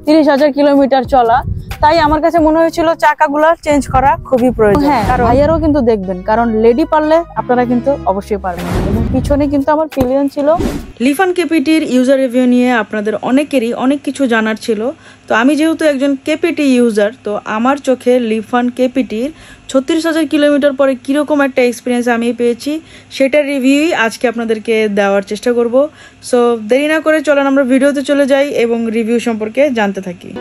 30,000 kilometre চলা, তাই আমার কাছে মনে হয়েছিল চাকাগুলো চেঞ্জ করা খুবই প্রয়োজন। হ্যাঁ, ভাইয়ারও কিন্তু দেখবেন, কারণ লেডি পারলে আপনারা কিন্তু অবশ্যই পারবেন। এবং পিছনে কিন্তু আমার পিলিয়ন ছিল। লিফান কেপিটির ইউজার রিভিউ নিয়ে আপনাদের অনেকেরই অনেক কিছু জানার ছিল। তো আমি যেহেতু একজন কেপিটি ইউজার, তো আমার চোখে লিফান কেপিটির 36,000 কিলোমিটার পরে কীরকম একটা এক্সপিরিয়েন্স আমি পেয়েছি সেটার রিভিউই আজকে আপনাদেরকে দেওয়ার চেষ্টা করব। সো দেরি না করে চলেন আমরা ভিডিওতে চলে যাই এবং রিভিউ সম্পর্কে জানতে থাকি।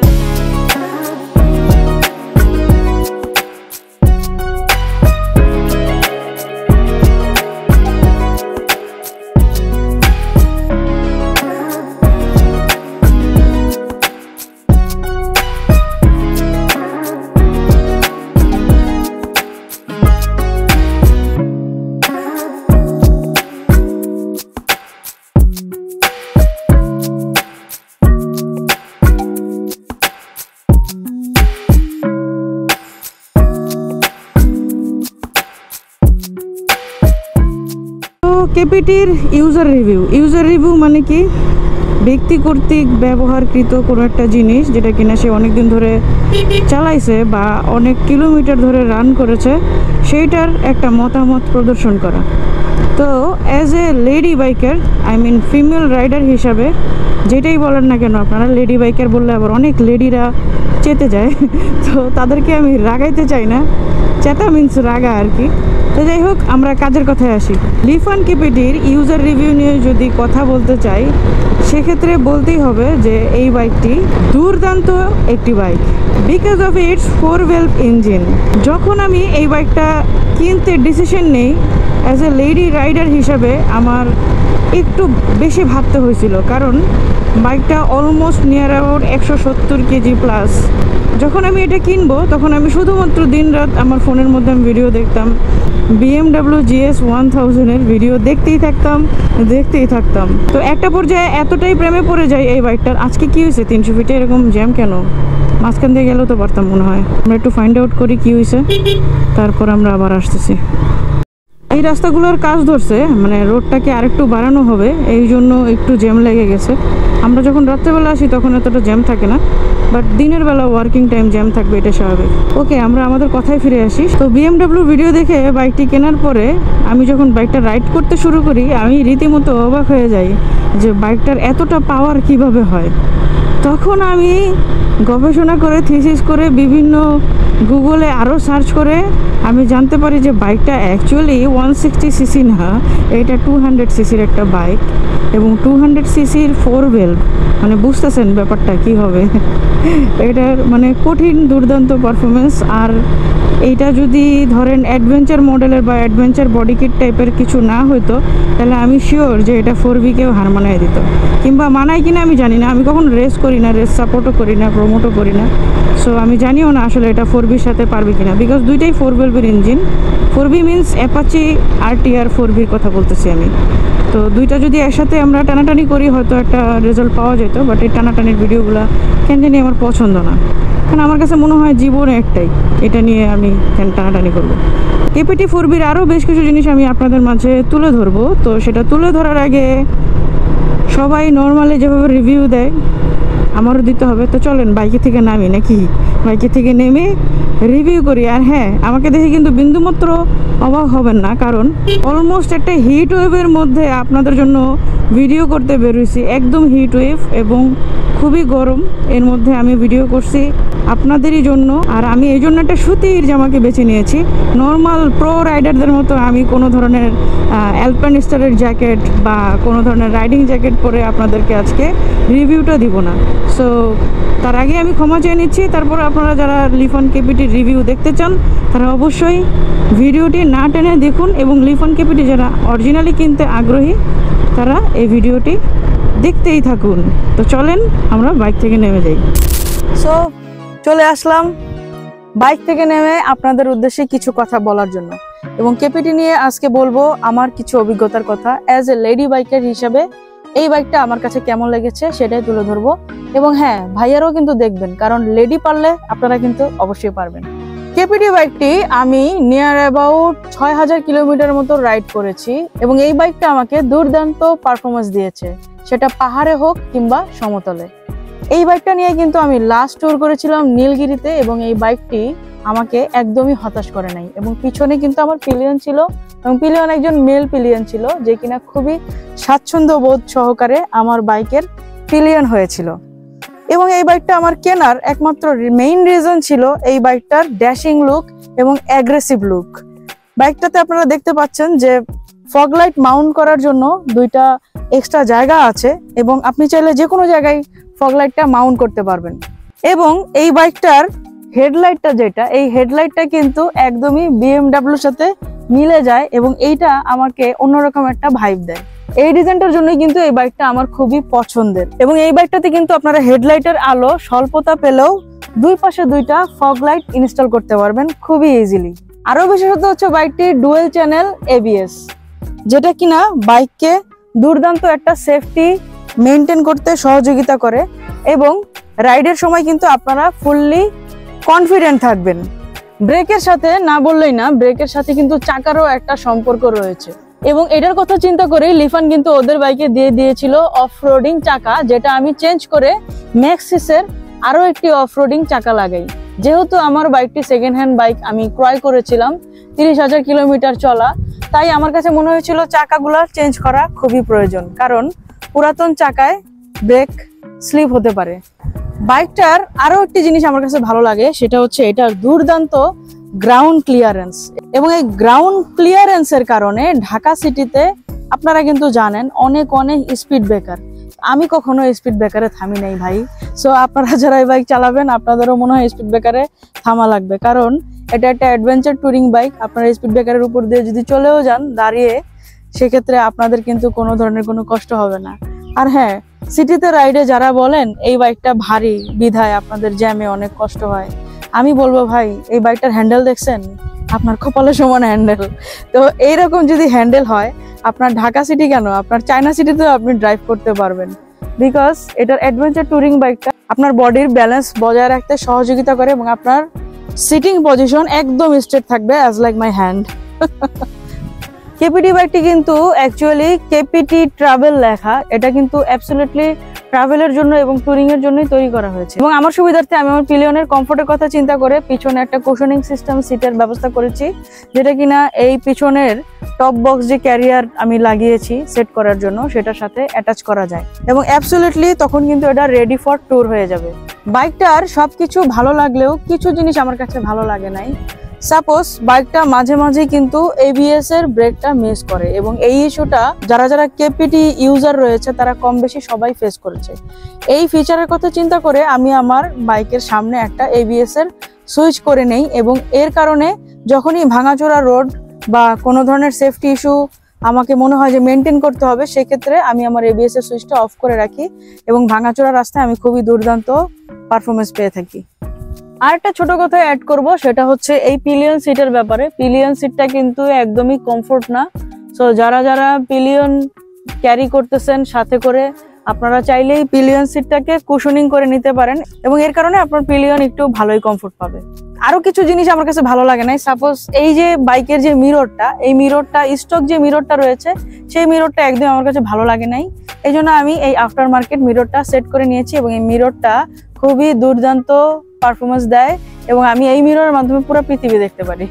কেপিটির ইউজার রিভিউ মানে কি, ব্যক্তি কর্তৃক ব্যবহারকৃত কোনো একটা জিনিস যেটা কিনা সে অনেকদিন ধরে চালাইছে বা অনেক কিলোমিটার ধরে রান করেছে, সেইটার একটা মতামত প্রদর্শন করা। তো as a lady biker, female rider হিসাবে, যেটাই বলেন না কেন আপনারা, লেডি বাইকার বললে আবার অনেক লেডিরা চেতে যায়, তো তাদেরকে আমি রাগাইতে চাই না, চেতা মিন্স রাগা আর কি। তো যাই হোক, আমরা কাজের কথায় আসি। লিফান কেপিটির ইউজার রিভিউ নিয়ে যদি কথা বলতে চাই, সেক্ষেত্রে বলতেই হবে যে এই বাইকটি দুর্দান্ত একটি bike, because of its 4 valve engine. যখন আমি এই বাইকটা কিনতে ডিসিশন নেই, অ্যাজ এ লেডি রাইডার হিসাবে আমার একটু বেশি ভাবতে হয়েছিল, কারণ বাইকটা almost near about 170 KG plus. যখন আমি এটা কিনবো তখন আমি শুধুমাত্র দিন রাত আমার ফোনের মধ্যে আমি ভিডিও দেখতাম, BMW GS 1000-এর ভিডিও দেখতেই থাকতাম। তো একটা পর্যায়ে এতটাই প্রেমে পড়ে যায় এই বাইকটার। আজকে কি হয়েছে, 300 ফিটে এরকম জ্যাম কেন? মাঝখান দিয়ে গেলেও তো পারতাম মনে হয়। আমরা একটু ফাইন্ড আউট করি কি হয়েছে, তারপর আমরা আবার আসতেছি। এই রাস্তাগুলোর কাজ ধরছে, মানে রোডটাকে আরেকটু বাড়ানো হবে, এই জন্য একটু জ্যাম লেগে গেছে। আমরা যখন রাত্রেবেলা আসি তখন এতটা জ্যাম থাকে না, বাট দিনের বেলা ওয়ার্কিং টাইম জ্যাম থাকবে, এটা স্বাভাবিক। ওকে, আমরা আমাদের কথায় ফিরে আসি। তো BMW ভিডিও দেখে বাইকটি কেনার পরে আমি যখন বাইকটা রাইড করতে শুরু করি, আমি রীতিমতো অবাক হয়ে যাই যে বাইকটার এতটা পাওয়ার কিভাবে হয়। তখন আমি গবেষণা করে, থিসিস করে, বিভিন্ন গুগলে আরও সার্চ করে আমি জানতে পারি যে বাইকটা অ্যাকচুয়ালি 160 সিসি না, এটা 200 সিসির একটা বাইক, এবং 200 সিসির 4 valve। মানে বুঝতেছেন ব্যাপারটা কি হবে। এটার মানে কঠিন দুর্দান্ত পারফরমেন্স। আর এইটা যদি ধরেন অ্যাডভেঞ্চার মডেলের বা অ্যাডভেঞ্চার বডি কিট টাইপের কিছু না হইতো, তাহলে আমি শিওর যে এটা 4V-কেও হার মানায় দিত, কিংবা মানায় কিনা আমি জানি না। আমি কখনো রেস করি না, রেস সাপোর্টও করি না, প্রমোটও করি না, সো আমি জানিও না আসলে এটা 4Vর সাথে পারবে কিনা, বিকজ দুইটাই 4 valve engine. 4V means Apache RTR 4Vর কথা বলতেছি আমি। তো দুইটা যদি একসাথে আমরা টানাটানি করি হয়তো একটা রেজাল্ট পাওয়া যেত, বাট এই টানাটানির ভিডিওগুলো কেন জানি আমার পছন্দ না, কারণ আমার কাছে মনে হয় জীবনে একটাই, এটা নিয়ে আমি কেন টানাটানি করবো। কেপিটি 4Vর আরও বেশ কিছু জিনিস আমি আপনাদের মাঝে তুলে ধরবো। তো সেটা তুলে ধরার আগে সবাই নর্মালি যেভাবে রিভিউ দেয় আমারও দিতে হবে। তো চলেন বাইকে থেকে নামি, নাকি বাইকে থেকে নেমে রিভিউ করি। আর হ্যাঁ, আমাকে দেখে কিন্তু বিন্দুমাত্র অবাক হবেন না, কারণ অলমোস্ট একটা হিট ওয়েভের মধ্যে আপনাদের জন্য ভিডিও করতে বেরোইছি, একদম হিট ওয়েভ এবং খুবই গরম, এর মধ্যে আমি ভিডিও করছি আপনাদেরই জন্য। আর আমি এই জন্য একটা সুতির জামাকে বেছে নিয়েছি। নর্মাল প্রো রাইডারদের মতো আমি কোনো ধরনের অ্যালপাইনিস্টারের জ্যাকেট বা কোনো ধরনের রাইডিং জ্যাকেট পরে আপনাদেরকে আজকে রিভিউটা দিব না। সো তার আগে আমি ক্ষমা চেয়ে নিচ্ছি। তারপর আপনারা যারা লিফান কেপিটির রিভিউ দেখতে চান তারা অবশ্যই ভিডিওটি না টেনে দেখুন, এবং লিফান কেপিটি যারা অরিজিনালি কিনতে আগ্রহী তারা এই ভিডিওটি দেখতেই থাকুন। তো চলেন আমরা বাইক থেকে নেমে যাই। সো চলে আসলাম বাইক থেকে নেমে আপনাদের উদ্দেশ্যে কিছু কথা বলার জন্য, এবং কেপিটি নিয়ে আজকে বলবো আমার কিছু অভিজ্ঞতার কথা। অ্যাজ এ লেডি বাইকার হিসাবে এই বাইকটা আমার কাছে কেমন লেগেছে সেটাই তুলে ধরবো। এবং হ্যাঁ, ভাইয়ারও কিন্তু দেখবেন, কারণ লেডি পারলে আপনারা কিন্তু অবশ্যই পারবেন। কেপিটি বাইকটি আমি নিয়ার অ্যাবাউট 6000 কিলোমিটার মতো রাইড করেছি, এবং এই বাইকটা আমাকে দুর্দান্ত পারফরমেন্স দিয়েছে, সেটা পাহাড়ে হোক কিংবা সমতলে। এই বাইকটা নিয়ে কিন্তু আমি লাস্ট ট্যুর করেছিলাম নীলগিরিতে, এবং এই বাইকটি আমাকে একদমই হতাশ করে নাই। এবং পিছনে কিন্তু আমার পিলিয়ন ছিল, এবং পিলিয়ন একজন মেল পিলিয়ন ছিল, যে কিনা খুবই স্বাচ্ছন্দ্য বোধ সহকারে আমার বাইকের পিলিয়ন হয়েছিল। এবং এই বাইকটা আমার কেনার একমাত্র মেইন রিজন ছিল এই বাইকটার ড্যাশিং লুক এবং অ্যাগ্রেসিভ লুক। বাইকটাতে আপনারা দেখতে পাচ্ছেন যে ফগ লাইট মাউন্ট করার জন্য দুইটা এক্সট্রা জায়গা আছে, এবং আপনি চাইলে যে কোনো জায়গায় ফগ লাইটটা মাউন্ট করতে পারবেন। এবং এই বাইকটার হেডলাইটটা যেটা, এই হেডলাইটটা কিন্তু একদমই বিএমডাব্লিউর সাথে মিলে যায়, এবং এইটা আমাকে অন্যরকম একটা ভাইব দেয়। এই রিজনটার জন্যই কিন্তু এই বাইকটা আমার খুবই পছন্দের। এবং এই বাইকটাতে কিন্তু আপনারা হেডলাইটের আলো স্বল্পতা পেলেও দুই পাশে দুইটা ফগ লাইট ইনস্টল করতে পারবেন খুবই ইজিলি। আরো বিশেষত হচ্ছে বাইকটি ডুয়েল চ্যানেল এবিএস, যেটা কিনা বাইককে দুর্দান্ত একটা সেফটি মেনটেন করতে সহযোগিতা করে, এবং রাইডের সময় কিন্তু আপনারা ফুললি কনফিডেন্ট থাকবেন। ব্রেকের সাথে না বললেই না, ব্রেকের সাথে কিন্তু চাকারও একটা সম্পর্ক রয়েছে। এবং এটার কথা চিন্তা করেই লিফান কিন্তু ওদের বাইকে দিয়ে দিয়েছিল অফরোডিং চাকা, যেটা আমি চেঞ্জ করে ম্যাক্সিসের আরো একটি অফরোডিং চাকা লাগাই। যেহেতু আমার বাইকটি সেকেন্ড হ্যান্ড বাইক, আমি ক্রয় করেছিলাম 30,000 কিলোমিটার চলা, তাই আমার কাছে মনে হয়েছিল চাকাগুলো চেঞ্জ করা খুবই প্রয়োজন, কারণ পুরাতন চাকায় ব্রেক স্লিপ হতে পারে। বাইকটার আরো একটি জিনিস আমার কাছে ভালো লাগে, সেটা হচ্ছে এটার দুর্দান্ত গ্রাউন্ড ক্লিয়ারেন্স। এবং এই গ্রাউন্ড ক্লিয়ারেন্সের কারণে ঢাকা সিটিতে আপনারা কিন্তু জানেন অনেক অনেক স্পিড ব্রেকার। আমি কখনো স্পিড ব্রেকারে থামি নাই ভাই। সো আপনারা যারা এই বাইক চালাবেন আপনাদেরও মনে হয় স্পিড ব্রেকারে থামা লাগবে, কারণ এটা একটা অ্যাডভেঞ্চার টুরিং বাইক। আপনারা স্পিড ব্রেকারের উপর দিয়ে যদি চলেও যান দাঁড়িয়ে, সেক্ষেত্রে আপনাদের কিন্তু কোনো ধরনের কোনো কষ্ট হবে না। আর হ্যাঁ, সিটিতে রাইডে যারা বলেন এই বাইকটা ভারী বিধায় আপনাদের জ্যামে অনেক কষ্ট হয়, আমি বলবো ভাই এই বাইকটার হ্যান্ডেল দেখছেন? আপনার কপালে সমান হ্যান্ডেল। তো এইরকম যদি হ্যান্ডেল হয়, আপনার ঢাকা সিটি কেন, আপনার চায়না সিটিতেও আপনি ড্রাইভ করতে পারবেন, বিকজ এটার অ্যাডভেঞ্চার টুরিং বাইকটা আপনার বডির ব্যালেন্স বজায় রাখতে সহযোগিতা করে, এবং আপনার সিটিং পজিশন একদম স্ট্রেট থাকবে, as like my hand. KPT বাইকটি কিন্তু অ্যাকচুয়ালি কেপিটি ট্রাভেল লেখা, এটা কিন্তু অ্যাবসলিউটলি ট্রাভেলের জন্য এবং টুরিং এর জন্যই তৈরি করা হয়েছে। এবং আমার সুবিধার্থে আমি আমার পিলিয়নের কমফোর্টের কথা চিন্তা করে পিছনে একটা কুশনিং সিস্টেম সিটের ব্যবস্থা করেছি, যেটা কিনা এই পিছনের টপ বক্স যে ক্যারিয়ার আমি লাগিয়েছি সেট করার জন্য, সেটার সাথে অ্যাটাচ করা যায়, এবং অ্যাবসলিউটলি তখন কিন্তু এটা রেডি ফর ট্যুর হয়ে যাবে। বাইকটার সবকিছু ভালো লাগলেও কিছু জিনিস আমার কাছে ভালো লাগে নাই। সাপোজ বাইকটা মাঝে মাঝে কিন্তু এবিএস এর ব্রেকটা মিস করে, এবং এই ইস্যুটা যারা যারা কেপিটি ইউজার রয়েছে তারা কম বেশি সবাই ফেস করেছে। এই ফিচারের কথা চিন্তা করে আমি আমার বাইকের সামনে একটা এবিএস এর সুইচ করে নেই, এবং এর কারণে যখনই ভাঙাচোরা রোড বা কোনো ধরনের সেফটি ইস্যু আমাকে মনে হয় যে মেনটেন করতে হবে, সেক্ষেত্রে আমি আমার এবিএস এর সুইচটা অফ করে রাখি, এবং ভাঙাচোরা রাস্তায় আমি খুবই দুর্দান্ত পারফরমেন্স পেয়ে থাকি। আর একটা ছোট কথা অ্যাড করব, সেটা হচ্ছে এই পিলিয়ন সিটের ব্যাপারে। পিলিয়ন সিটটা কিন্তু একদমই কমফোর্ট না। সো যারা যারা পিলিয়ন ক্যারি করতেছেন সাথে করে, আপনারা চাইলেই পিলিয়ন সিটটাকে কুশনিং করে নিতে পারেন, এবং এর কারণে আপনার পিলিয়ন একটু ভালোই কমফোর্ট পাবে। আরো কিছু জিনিস আমার কাছে ভালো লাগে নাই। সাপোজ এই যে বাইকের যে মিররটা, এই মিররটা স্টক যে মিররটা রয়েছে, সেই মিররটা একদম আমার কাছে ভালো লাগে নাই। এই জন্য আমি এই আফটার মার্কেট মিররটা সেট করে নিয়েছি, এবং এই মিররটা খুবই দুর্দান্ত পারফরমেন্স দেয়, এবং আমি এই মিররের মাধ্যমে পুরো পৃথিবী দেখতে পারি।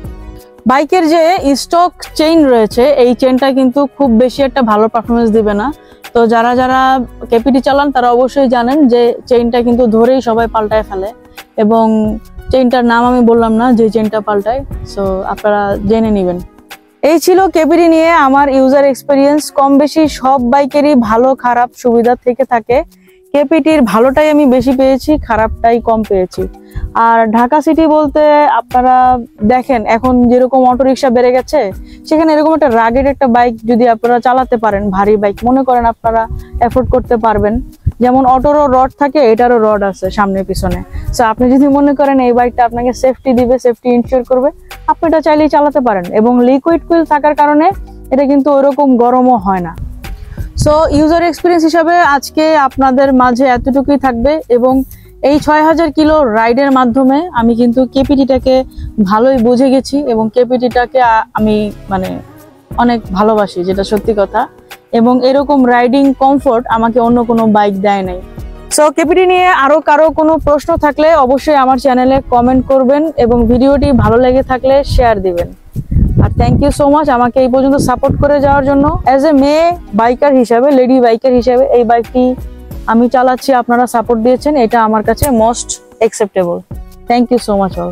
বাইকের যে স্টক চেইন রয়েছে, এই চেইনটা কিন্তু খুব বেশি একটা ভালো পারফরমেন্স দিবে না। তো যারা যারা কেপিটি চালান তারা অবশ্যই জানেন যে চেইনটা কিন্তু ধরেই সবাই পাল্টায় ফেলে, এবং চেইনটার নাম আমি বললাম না যে চেইনটা পাল্টায়, সো আপনারা জেনে নেবেন। এই ছিল কেপিটি নিয়ে আমার ইউজার এক্সপিরিয়েন্স। কম বেশি সব বাইকেরই ভালো খারাপ সুবিধা থেকে থাকে, কেপিটির ভালোটাই আমি বেশি পেয়েছি, খারাপটাই কম পেয়েছি। আর ঢাকা সিটি বলতে আপনারা দেখেন এখন যেরকম অটোরিকশা বেড়ে গেছে, সেখানে এরকম একটা রাগেড একটা বাইক যদি আপনারা চালাতে পারেন, ভারী বাইক মনে করেন আপনারা এফোর্ড করতে পারবেন। যেমন অটোরও রড থাকে, এটারও রড আছে সামনে পিছনে। সো আপনি যদি মনে করেন এই বাইকটা আপনাকে সেফটি দিবে, সেফটি ইনশিওর করবে, আপনি এটা চাইলেই চালাতে পারেন। এবং লিকুইড কুইল থাকার কারণে এটা কিন্তু ওরকম গরমও হয় না। সো ইউজার এক্সপিরিয়েন্স হিসাবে আজকে আপনাদের মাঝে এতটুকুই থাকবে, এবং এই 6000 কিলো রাইডের মাধ্যমে আমি কিন্তু কেপিটিটাকে ভালোই বুঝে গেছি, এবং কেপিটিটাকে আমি মানে অনেক ভালোবাসি, যেটা সত্যি কথা। এবং এরকম রাইডিং কমফোর্ট আমাকে অন্য কোনো বাইক দেয় নাই। সো কেপিটি নিয়ে আরো কারো কোনো প্রশ্ন থাকলে অবশ্যই আমার চ্যানেলে কমেন্ট করবেন এবং ভিডিওটি ভালো লেগে থাকলে শেয়ার দিবেন। আর থ্যাংক ইউ সো মাচ আমাকে এই পর্যন্ত সাপোর্ট করে যাওয়ার জন্য। অ্যাজ এ মেয়ে বাইকার হিসাবে, লেডি বাইকার হিসাবে এই বাইকটি আমি চালাচ্ছি, আপনারা সাপোর্ট দিয়েছেন, এটা আমার কাছে most acceptable. Thank you so much all.